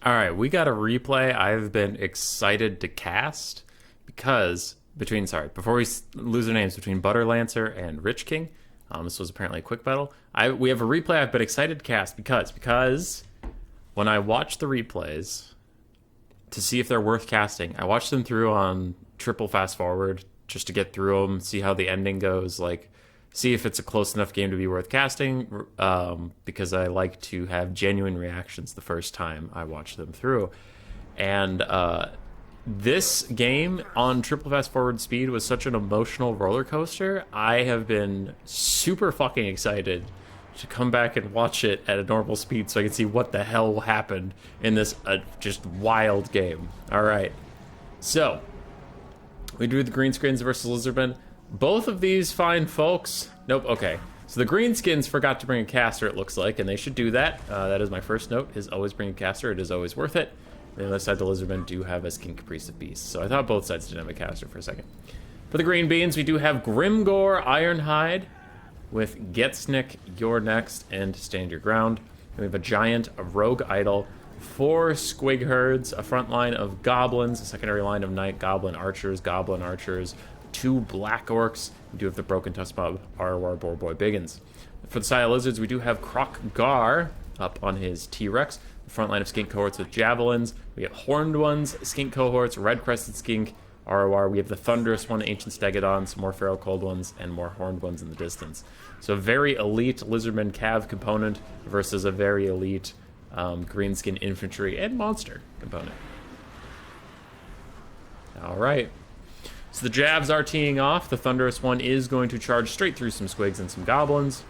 All right, we got a replay I've been excited to cast because before we lose their names, between Butterlancer and Rich King, this was apparently a quick battle. We have a replay I've been excited to cast because when I watch the replays to see if they're worth casting, I watch them through on triple fast forward just to get through them, see how the ending goes, like see if it's a close enough game to be worth casting, because I like to have genuine reactions the first time I watch them through. And this game on triple fast forward speed was such an emotional roller coaster. I have been super fucking excited to come back and watch it at a normal speed so I can see what the hell happened in this just wild game. All right, so we do the greenskins versus Lizardmen. Both of these fine folks... Nope, okay. So the greenskins forgot to bring a caster, it looks like, and they should do that. That is my first note, is always bring a caster. It is always worth it. On the other side, the Lizardmen do have a Skink Caprice of Beasts, so I thought both sides didn't have a caster for a second. For the green beans, we do have Grimgore Ironhide with Getsnick, You're Next, and Stand Your Ground. And we have a Giant, a Rogue Idol, 4 Squig Herds, a front line of Goblins, a secondary line of Night Goblin Archers, 2 Black Orcs. We do have the Broken Tusk Mob, Arwar Boarboy Biggins. For the side of Lizards, we do have Krokgar up on his T-Rex. The front line of Skink cohorts with Javelins. We have Horned Ones, Skink cohorts, Red Crested Skink, Arwar. We have the Thunderous one, Ancient Stegodon, some more Feral Cold Ones, and more Horned Ones in the distance. So a very elite Lizardman Cav component versus a very elite Greenskin Infantry and Monster component. All right. So the Javs are teeing off. The Thunderous one is going to charge straight through some Squigs and some Goblins.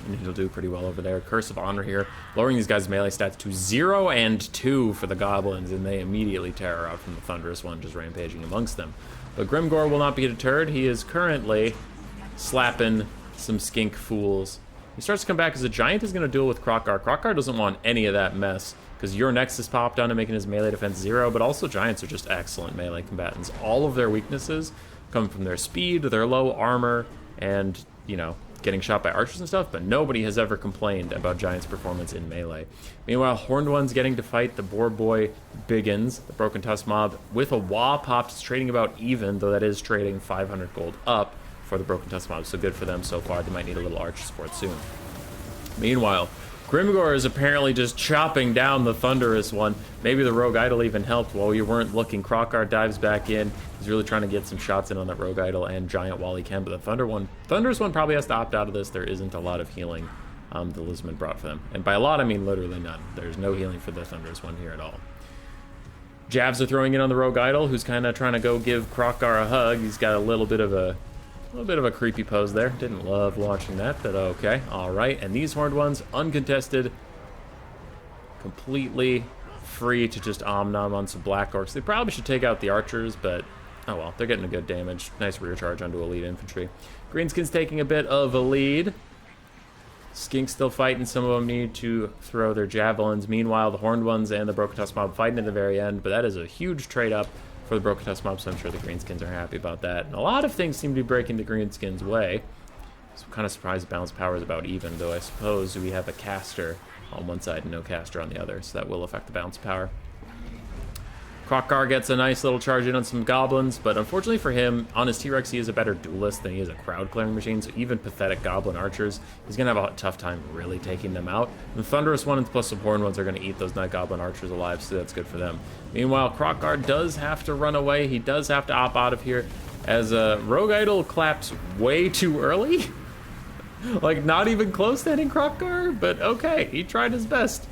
And he'll do pretty well over there. Curse of Honor here, lowering these guys' melee stats to 0 and 2 for the Goblins, and they immediately tear out from the Thunderous one, just rampaging amongst them. But Grimgore will not be deterred. He is currently slapping some Skink fools. He starts to come back as a Giant is going to duel with Krokgar. Krokgar doesn't want any of that mess, because Your Next is popped on and making his melee defense 0, but also Giants are just excellent melee combatants. All of their weaknesses come from their speed, their low armor, and, you know, getting shot by archers and stuff, but nobody has ever complained about Giants' performance in melee. Meanwhile, Horned One's getting to fight the Boarboy Biggins, the Broken Tusk Mob, with a Wah popped. It's trading about even, though that is trading 500 gold up for the Broken Tusk Mob, so good for them so far. They might need a little archer support soon. Meanwhile, Grimgore is apparently just chopping down the Thunderous one. Maybe the Rogue Idol even helped while you weren't looking. Krokgar dives back in. He's really trying to get some shots in on that Rogue Idol and Giant while he can, but the Thunderous one probably has to opt out of this. There isn't a lot of healing the Lizardmen brought for them. And by a lot, I mean literally none. There's no healing for the Thunderous one here at all. Javs are throwing in on the Rogue Idol, who's kind of trying to go give Krokgar a hug. He's got a little bit of a creepy pose there. Didn't love watching that, but okay. All right, and these Horned Ones, uncontested, completely free to just om-nom on some Black Orcs. They probably should take out the Archers, but oh well, they're getting a good damage. Nice rear charge onto Elite Infantry. Greenskin's taking a bit of a lead. Skink's still fighting. Some of them need to throw their Javelins. Meanwhile, the Horned Ones and the Broken Tusk Mob fighting at the very end, but that is a huge trade-up for the Broken Tusk Mob, so I'm sure the Greenskins are happy about that. And a lot of things seem to be breaking the Greenskins' way. So I'm kind of surprised balance power is about even, though I suppose we have a caster on one side and no caster on the other, so that will affect the balance power. Krokgar gets a nice little charge in on some Goblins, but unfortunately for him, on his T-Rex he is a better duelist than he is a crowd clearing machine, so even pathetic Goblin Archers, he's going to have a tough time really taking them out. And the Thunderous one plus some Horned Ones are going to eat those Night Goblin Archers alive, so that's good for them. Meanwhile, Krokgar does have to run away. He does have to opt out of here, as Rogue Idol clapped way too early. Like, not even close to hitting Krokgar, but okay, he tried his best.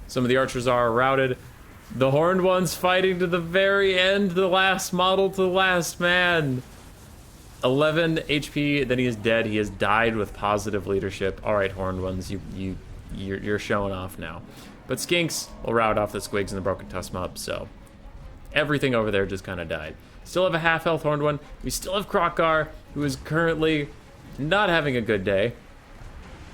Some of the Archers are routed. The Horned Ones fighting to the very end, the last model to the last man. 11 HP, then he is dead. He has died with positive leadership. All right, Horned Ones, you're showing off now. But Skinks will rout off the Squigs and the Broken Tusk Mob, so everything over there just kind of died. Still have a half-health Horned One. We still have Krokgar, who is currently not having a good day.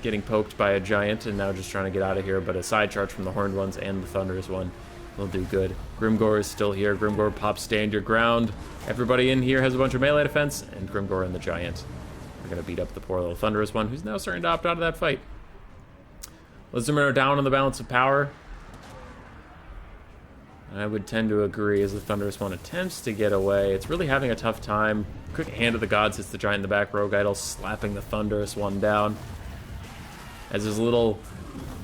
Getting poked by a Giant and now just trying to get out of here, but a side charge from the Horned Ones and the Thunderous one will do good. Grimgore is still here. Grimgore pops Stand Your Ground. Everybody in here has a bunch of melee defense, and Grimgore and the Giant are going to beat up the poor little Thunderous one, who's now starting to opt out of that fight. Lizardmen are down on the balance of power. I would tend to agree as the Thunderous One attempts to get away. It's really having a tough time. Quick Hand of the Gods hits the Giant in the back. Rogue Idol slapping the Thunderous One down. As his little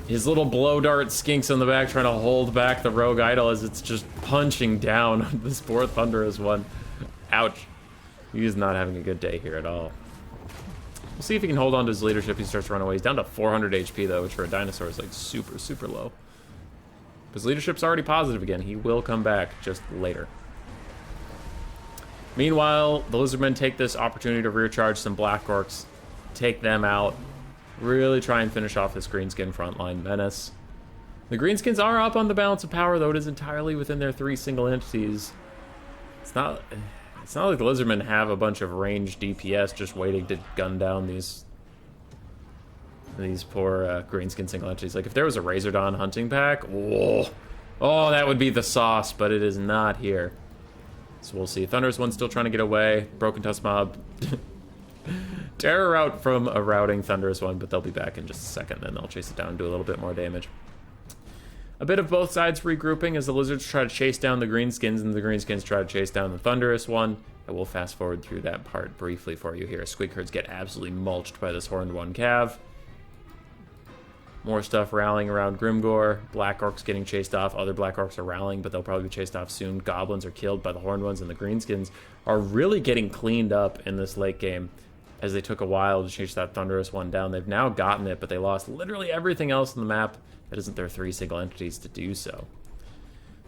blow dart skinks on the back trying to hold back the Rogue Idol as it's just punching down on this poor Thunderous One. Ouch. He is not having a good day here at all. We'll see if he can hold on to his leadership. He starts to run away. He's down to 400 HP though, which for a dinosaur is like super, super low. His leadership's already positive again. He will come back just later. Meanwhile, the Lizardmen take this opportunity to rear charge some Black Orcs, take them out, really try and finish off this Greenskin frontline menace. The Greenskins are up on the balance of power, though it is entirely within their 3 single entities. It's not like the Lizardmen have a bunch of ranged DPS just waiting to gun down these poor Greenskin single entities. Like, if there was a Razordon hunting pack, oh, that would be the sauce, but it is not here. So we'll see. Thunderous One's still trying to get away. Broken Tusk Mob. Terror route from a routing Thunderous One, but they'll be back in just a second. Then they'll chase it down and do a little bit more damage. A bit of both sides regrouping as the Lizards try to chase down the Greenskins, and the Greenskins try to chase down the Thunderous One. And we'll fast forward through that part briefly for you here. Squig Herds get absolutely mulched by this Horned One Cav. More stuff rallying around Grimgor. Black Orcs getting chased off. Other Black Orcs are rallying, but they'll probably be chased off soon. Goblins are killed by the Horned Ones, and the Greenskins are really getting cleaned up in this late game as they took a while to chase that Thunderous One down. They've now gotten it, but they lost literally everything else on the map that isn't their 3 single entities to do so.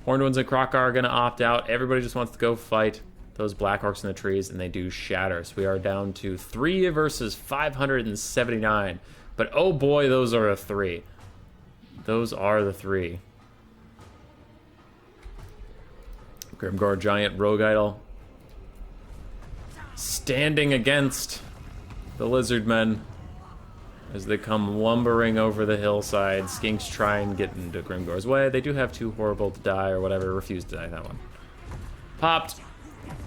Horned Ones and Krokar are going to opt out. Everybody just wants to go fight those Black Orcs in the trees, and they do shatter. So we are down to 3 versus 579. But oh boy, those are a 3. Those are the 3. Grimgor Giant Rogue Idol standing against the Lizardmen as they come lumbering over the hillside. Skinks try and get into Grimgor's way. They do have too horrible to die or whatever. Refuse to die, that one. Popped.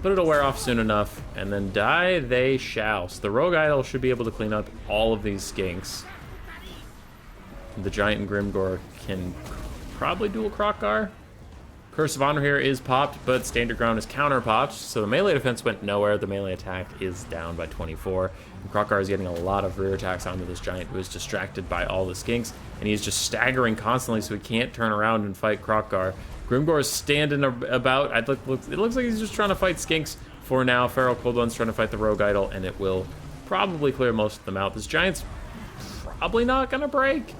But it'll wear off soon enough, and then die they shall. So the Rogue Idol should be able to clean up all of these skinks. The Giant and Grimgor can probably duel Krokar. Curse of Honor here is popped, but Standard Ground is counter-popped, so the melee defense went nowhere. The melee attack is down by 24. And Krokar is getting a lot of rear attacks onto this Giant, who is distracted by all the skinks, and he's just staggering constantly, so he can't turn around and fight Krokar. Grimgor is standing about. It looks like he's just trying to fight skinks for now. Feral Cold One's trying to fight the Rogue Idol, and it will probably clear most of them out. This Giant's probably not going to break.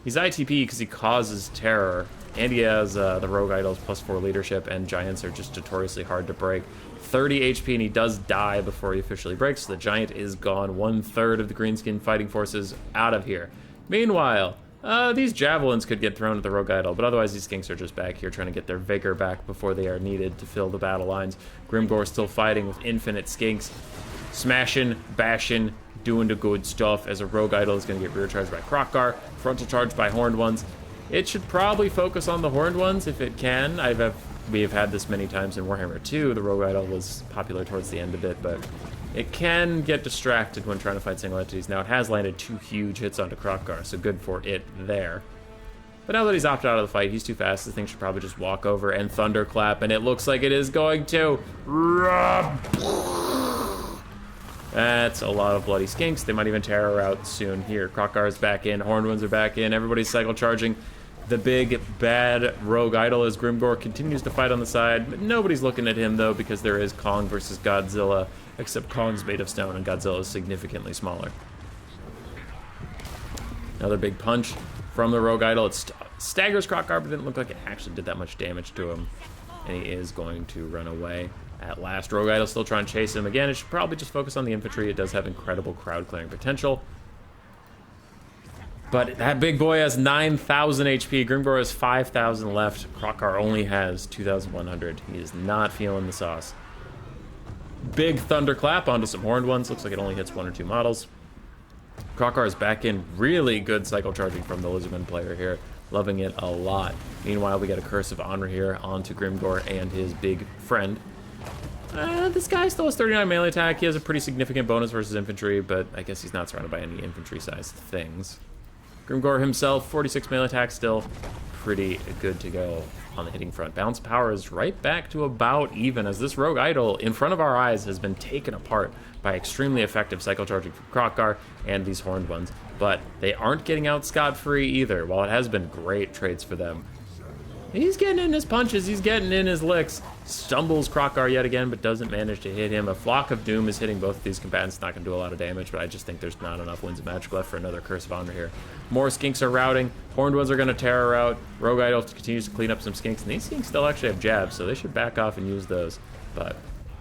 He's ITP because he causes terror, and he has the Rogue Idol's +4 leadership, and Giants are just notoriously hard to break. 30 HP, and he does die before he officially breaks, so the Giant is gone. 1/3 of the Greenskin fighting forces out of here. Meanwhile, these javelins could get thrown at the Rogue Idol, but otherwise these skinks are just back here trying to get their vigor back before they are needed to fill the battle lines. Grimgor still fighting with infinite skinks, smashing, bashing, doing the good stuff as a Rogue Idol is going to get rear charged by Krokar, frontal charge by Horned Ones. It should probably focus on the Horned Ones if it can. We have had this many times in Warhammer 2. The Rogue Idol was popular towards the end of it, but it can get distracted when trying to fight single entities. Now, it has landed 2 huge hits onto Krokar, so good for it there. But now that he's opted out of the fight, he's too fast. This thing should probably just walk over and thunderclap, and it looks like it is going to. That's a lot of bloody skinks. They might even terror out soon here. Krokar is back in. Horned Ones are back in. Everybody's cycle charging the big, bad Rogue Idol as Grimgor continues to fight on the side. But nobody's looking at him, though, because there is Kong versus Godzilla, except Kong's made of stone and Godzilla is significantly smaller. Another big punch from the Rogue Idol. It staggers Krokar, but didn't look like it actually did that much damage to him. And he is going to run away. At last, Rogue Idol still trying to chase him. Again, it should probably just focus on the infantry. It does have incredible crowd clearing potential. But that big boy has 9,000 HP. Grimgor has 5,000 left. Krokar only has 2,100. He is not feeling the sauce. Big thunderclap onto some Horned Ones. Looks like it only hits 1 or 2 models. Krokar is back in. Really good cycle charging from the Lizardman player here. Loving it a lot. Meanwhile, we get a Curse of Honor here onto Grimgor and his big friend. This guy still has 39 melee attack. He has a pretty significant bonus versus infantry, but I guess he's not surrounded by any infantry-sized things. Grimgor himself, 46 melee attack still. pretty good to go on the hitting front. Balance power is right back to about even, as this rogue idol in front of our eyes has been taken apart by extremely effective cycle charging from Krokgar and these horned ones. But they aren't getting out scot-free either, while it has been great trades for them. He's getting in his punches, he's getting in his licks. Stumbles Krokgar yet again, but doesn't manage to hit him. A Flock of Doom is hitting both of these combatants. Not going to do a lot of damage, but I just think there's not enough Winds of Magic left for another Curse of Honor here. More Skinks are routing. Horned ones are going to tear her out. Rogue Idol continues to clean up some Skinks, and these Skinks still actually have jabs, so they should back off and use those. But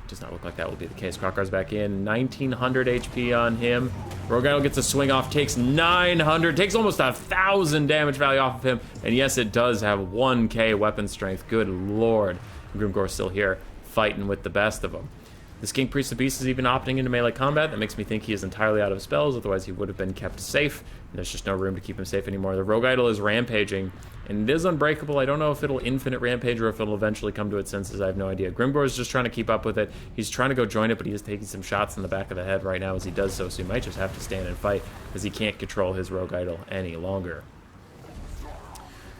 does not look like that will be the case. Krokgar's back in. 1900 HP on him. Rogue Idol gets a swing off, takes 900, takes almost 1,000 damage value off of him. And yes, it does have 1k weapon strength. Good lord. Grimgore's still here, fighting with the best of them. The Skink Priest of Beast is even opting into melee combat. That makes me think he is entirely out of spells, otherwise he would have been kept safe. And there's just no room to keep him safe anymore. The Rogue Idol is rampaging, and it is unbreakable. I don't know if it'll infinite rampage or if it'll eventually come to its senses. I have no idea. Grimgor is just trying to keep up with it. He's trying to go join it, but he is taking some shots in the back of the head right now as he does so, so he might just have to stand and fight because he can't control his Rogue Idol any longer.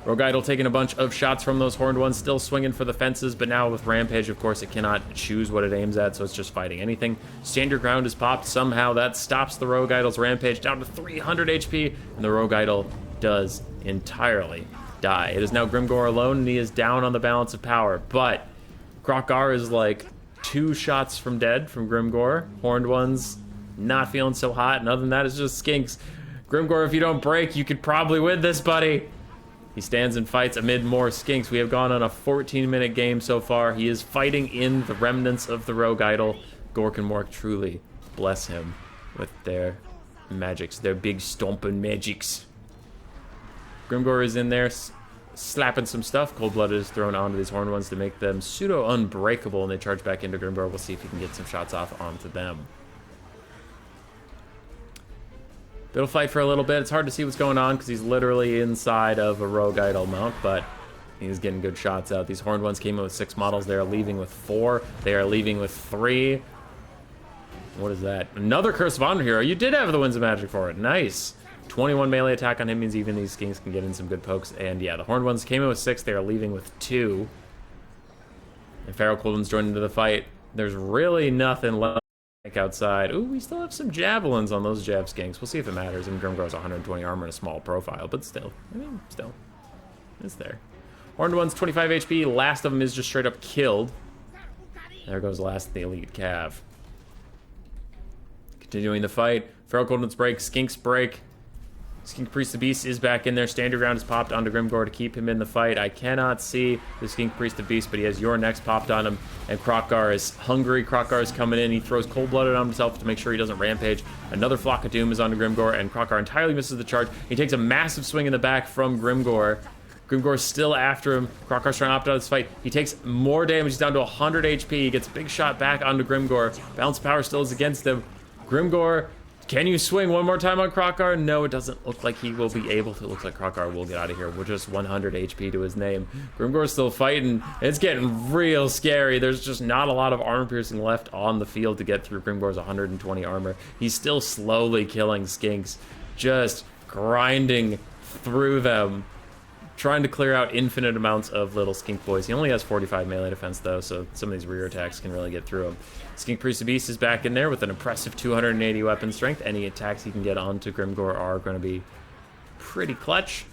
Rogue Idol taking a bunch of shots from those horned ones, still swinging for the fences, but now with Rampage, of course, it cannot choose what it aims at, so it's just fighting anything. Stand Your Ground is popped. Somehow that stops the Rogue Idol's Rampage down to 300 HP, and the Rogue Idol does entirely die. It is now Grimgor alone, and he is down on the balance of power, but Krokgar is like 2 shots from dead from Grimgor. Horned ones not feeling so hot, and other than that, it's just Skinks. Grimgor, if you don't break, you could probably win this, buddy. He stands and fights amid more Skinks. We have gone on a 14-minute game so far. He is fighting in the remnants of the Rogue Idol. Gork and Mork truly bless him with their magics, their big stomping magics. Grimgor is in there slapping some stuff. Cold-Blooded is thrown onto these horned ones to make them pseudo-unbreakable, and they charge back into Grimgor. We'll see if he can get some shots off onto them. They'll fight for a little bit. It's hard to see what's going on because he's literally inside of a Rogue Idol mount, but he's getting good shots out. These horned ones came in with 6 models. They are leaving with 4. They are leaving with 3. What is that? Another Curse of Honor hero. You did have the Winds of Magic for it. Nice. 21 melee attack on him means even these Skinks can get in some good pokes. And yeah, the horned ones came in with 6. They are leaving with 2. And Feral Cold Ones joined into the fight. There's really nothing left outside. Ooh, we still have some javelins on those jab Skinks. We'll see if it matters. And Grimgor's 120 armor and a small profile, but still. I mean, still. It's there. Horned one's 25 HP. Last of them is just straight up killed. There goes last of the elite Cav. Continuing the fight. Feral Cold Ones break. Skinks break. Skink Priest of Beast is back in there. Stand Your Ground is popped onto Grimgor to keep him in the fight. I cannot see the Skink Priest of Beast, but he has Your Next popped on him, and Krokgar is hungry. Krokgar is coming in. He throws Cold-Blooded on himself to make sure he doesn't rampage. Another Flock of Doom is onto Grimgor, and Krokgar entirely misses the charge. He takes a massive swing in the back from Grimgor. Grimgor's still after him. Krokgar's trying to opt out of this fight. He takes more damage. He's down to 100 HP. He gets a big shot back onto Grimgor. Balance power still is against him. Grimgor, can you swing one more time on Krokgar? No, it doesn't look like he will be able to. It looks like Krokgar will get out of here with just 100 HP to his name. Grimgor's still fighting. It's getting real scary. There's just not a lot of armor piercing left on the field to get through Grimgor's 120 armor. He's still slowly killing Skinks, just grinding through them, trying to clear out infinite amounts of little Skink boys. He only has 45 melee defense, though, so some of these rear attacks can really get through him. Skink Priest of Beast is back in there with an impressive 280 weapon strength. Any attacks he can get onto Grimgor are going to be pretty clutch.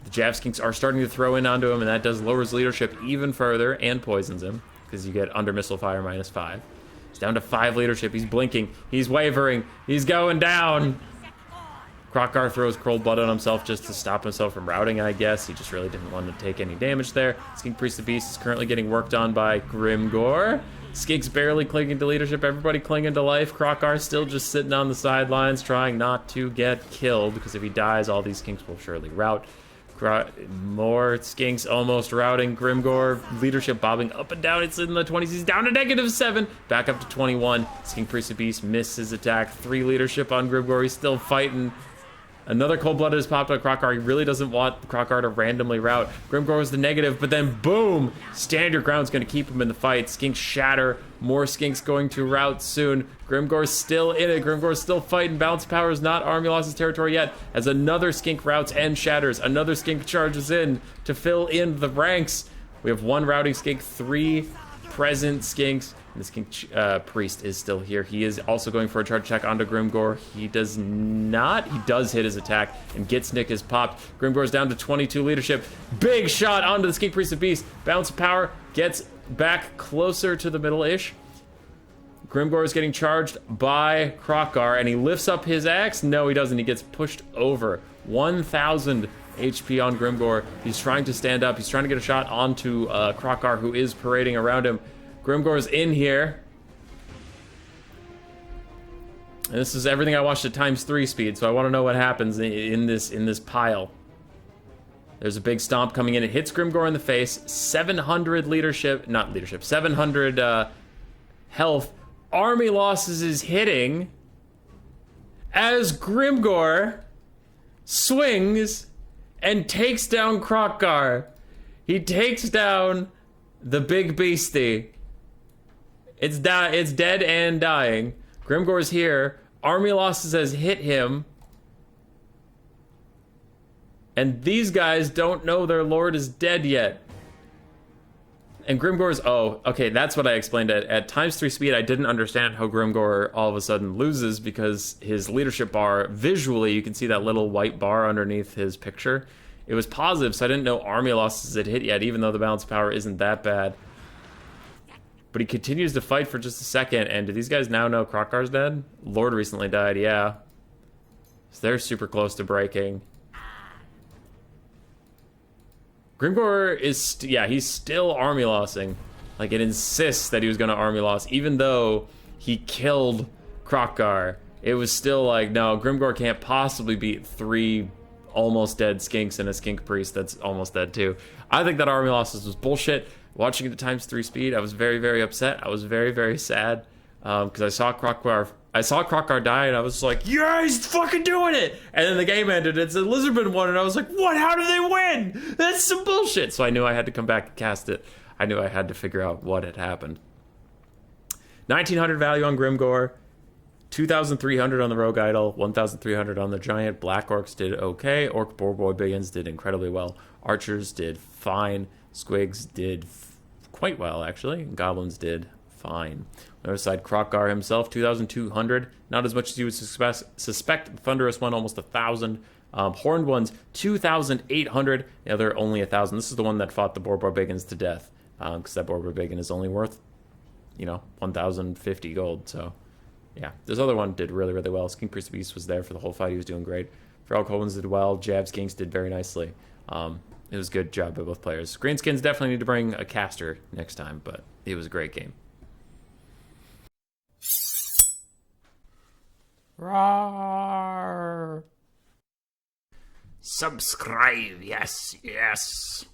The Jav Skinks are starting to throw in onto him, and that does lower his leadership even further and poisons him, because you get under missile fire -5. He's down to 5 leadership. He's blinking. He's wavering. He's going down. Krokgar throws Cold-Blooded on himself just to stop himself from routing, I guess. He just really didn't want to take any damage there. Skink Priest of Beast is currently getting worked on by Grimgor. Skink's barely clinging to leadership. Everybody clinging to life. Krokgar still just sitting on the sidelines trying not to get killed, because if he dies, all these Skinks will surely rout. More Skinks almost routing. Grimgor, leadership bobbing up and down. It's in the 20s. He's down to -7. Back up to 21. Skink Priest of Beast misses his attack. 3 leadership on Grimgor. He's still fighting. Another Cold-Blooded is popped on Krokgar. He really doesn't want Krokgar to randomly route. Grimgor is the negative, but then boom! Stand your ground's gonna keep him in the fight. Skinks shatter. More Skinks going to route soon. Grimgor's still in it. Grimgor's still fighting. Bounce power is not Army Loss's territory yet, as another Skink routes and shatters. Another Skink charges in to fill in the ranks. We have 1 routing Skink, 3 present Skinks. And the Skink Priest is still here. He is also going for a charge attack onto Grimgor. He does not. He does hit his attack, and Gitsnick is popped. Grimgor's down to 22 leadership. Big shot onto the Skink Priest of Beast. Bounce of power gets back closer to the middle-ish. Grimgor is getting charged by Krokgar, and he lifts up his axe. No, he doesn't. He gets pushed over. 1,000 HP on Grimgor. He's trying to stand up. He's trying to get a shot onto Krokgar, who is parading around him. Grimgor's in here. And this is everything I watched at ×3 speed, so I want to know what happens in this pile. There's a big stomp coming in. It hits Grimgor in the face. 700 700 health. Army Losses is hitting as Grimgor swings and takes down Krokgar. He takes down the big beastie. It's dead and dying. Grimgor's here. Army Losses has hit him. And these guys don't know their lord is dead yet. And Grimgor's... Oh, okay, that's what I explained. At ×3 speed, I didn't understand how Grimgor all of a sudden loses, because his leadership bar, visually, you can see that little white bar underneath his picture. It was positive, so I didn't know Army Losses had hit yet, even though the balance power isn't that bad. But he continues to fight for just a second, and do these guys now know Krokgar's dead? Lord recently died, yeah. So they're super close to breaking. Grimgor is, he's still Army Lossing. Like, it insists that he was going to Army Loss, even though he killed Krokgar. It was still like, no, Grimgor can't possibly beat 3 almost dead Skinks and a Skink Priest that's almost dead too. I think that Army Losses was bullshit. Watching it at ×3 speed, I was very, very upset. I was very, very sad because I saw Krokgar die, and I was like, yeah, he's fucking doing it! And then the game ended, and it said Lizardmen won, and I was like, what? How did they win? That's some bullshit! So I knew I had to come back and cast it. I knew I had to figure out what had happened. 1,900 value on Grimgor, 2,300 on the Rogue Idol, 1,300 on the Giant. Black Orcs did okay. Orc Boar Biggins did incredibly well. Archers did fine. Squigs did quite well, actually. Goblins did fine. On the other side, Krokgar himself, 2,200. Not as much as you would suspect. The Thunderous one, almost 1,000. Horned ones, 2,800. The other, only 1,000. This is the one that fought the Boar Biggins to death. Because that Boar Biggin is only worth, 1,050 gold. So, yeah. This other one did really, really well. Skink Priest Beast was there for the whole fight. He was doing great. Feral Coldens did well. Jab Skinks did very nicely. It was a good job by both players. Greenskins definitely need to bring a caster next time, but it was a great game. Roar! Subscribe, yes, yes.